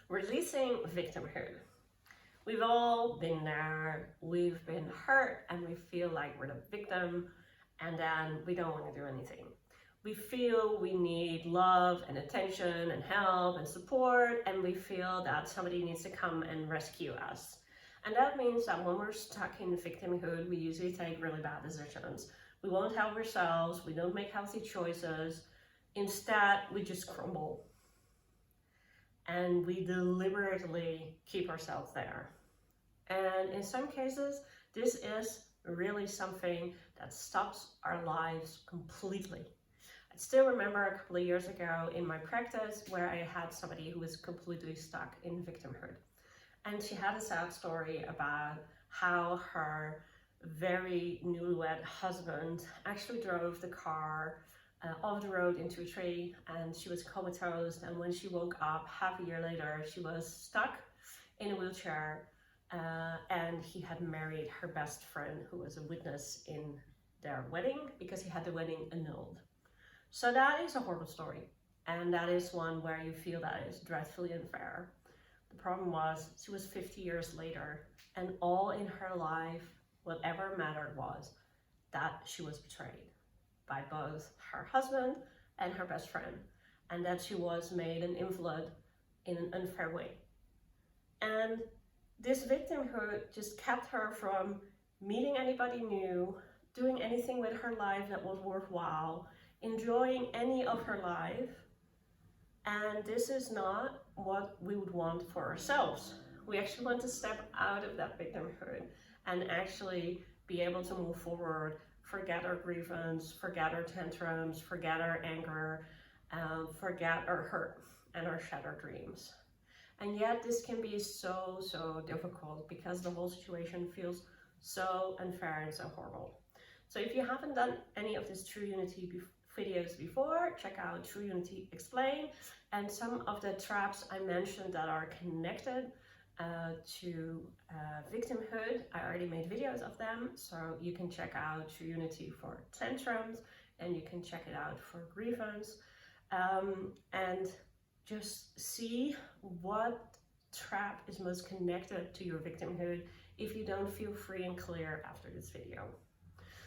Releasing victimhood. We've all been there, we've been hurt, and we feel like we're the victim, and then we don't want to do anything. We feel we need love and attention and help and support, and we feel that somebody needs to come and rescue us. And that means that when we're stuck in victimhood, we usually take really bad decisions. We won't help ourselves, we don't make healthy choices. Instead, we just crumble. And we deliberately keep ourselves there. And in some cases, this is really something that stops our lives completely. I still remember a couple of years ago in my practice where I had somebody who was completely stuck in victimhood. And she had a sad story about how her very newlywed husband actually drove the car off the road into a tree, and she was comatose, and when she woke up half a year later, she was stuck in a wheelchair, and he had married her best friend who was a witness in their wedding because he had the wedding annulled. So that is a horrible story, and that is one where you feel that is dreadfully unfair. The problem was she was 50 years later, and all in her life, whatever mattered was that she was betrayed by both her husband and her best friend, and that she was made an invalid in an unfair way. And this victimhood just kept her from meeting anybody new, doing anything with her life that was worthwhile, enjoying any of her life. And this is not what we would want for ourselves. We actually want to step out of that victimhood and actually be able to move forward, forget our grievance, forget our tantrums, forget our anger, forget our hurt and our shattered dreams. And yet this can be so difficult because the whole situation feels so unfair and so horrible. So if you haven't done any of these True Unity videos before, check out True Unity Explain, and some of the traps I mentioned that are connected to victimhood. I already made videos of them, so you can check out True Unity for tantrums, and you can check it out for grievance, and just see what trap is most connected to your victimhood if you don't feel free and clear after this video.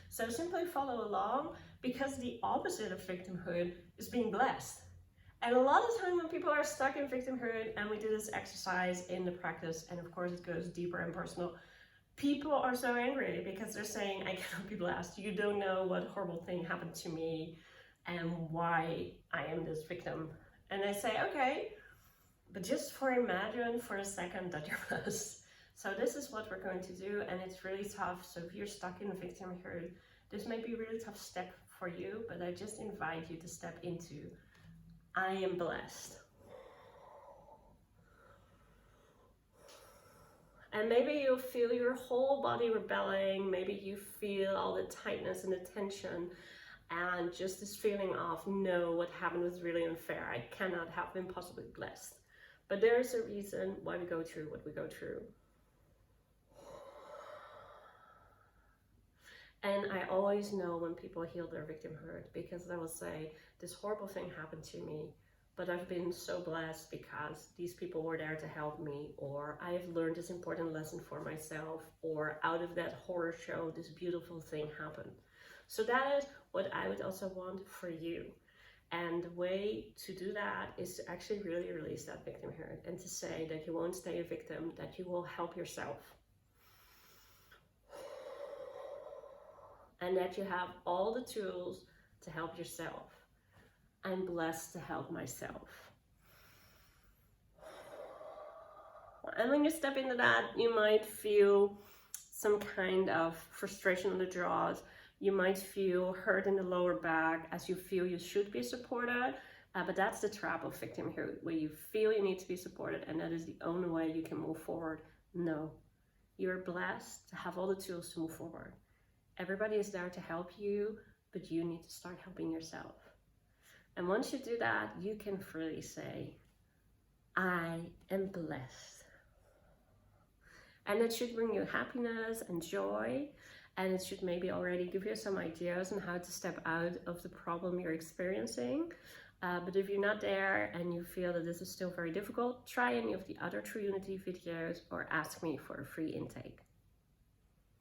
So simply follow along, because the opposite of victimhood is being blessed. And a lot of time when people are stuck in victimhood, and we do this exercise in the practice, and of course it goes deeper and personal, people are so angry because they're saying, I cannot be blessed. You don't know what horrible thing happened to me and why I am this victim. And I say, okay, but just imagine for a second that you're blessed. So this is what we're going to do, and it's really tough. So if you're stuck in victimhood, this may be a really tough step for you, but I just invite you to step into I am blessed. And maybe you feel your whole body rebelling, maybe you feel all the tightness and the tension, and just this feeling of, no, what happened was really unfair. I cannot have been possibly blessed. But there is a reason why we go through what we go through. And I always know when people heal their victimhood, because they will say, this horrible thing happened to me, but I've been so blessed because these people were there to help me, or I have learned this important lesson for myself, or out of that horror show, this beautiful thing happened. So that is what I would also want for you. And the way to do that is to actually really release that victimhood and to say that you won't stay a victim, that you will help yourself. And that you have all the tools to help yourself. I'm blessed to help myself. And when you step into that, you might feel some kind of frustration on the jaws. You might feel hurt in the lower back as you feel you should be supported. But that's the trap of victimhood, where you feel you need to be supported, and that is the only way you can move forward. No, you're blessed to have all the tools to move forward. Everybody is there to help you, but you need to start helping yourself. And once you do that, you can freely say, I am blessed. And it should bring you happiness and joy, and it should maybe already give you some ideas on how to step out of the problem you're experiencing. But if you're not there and you feel that this is still very difficult, try any of the other True Unity videos or ask me for a free intake.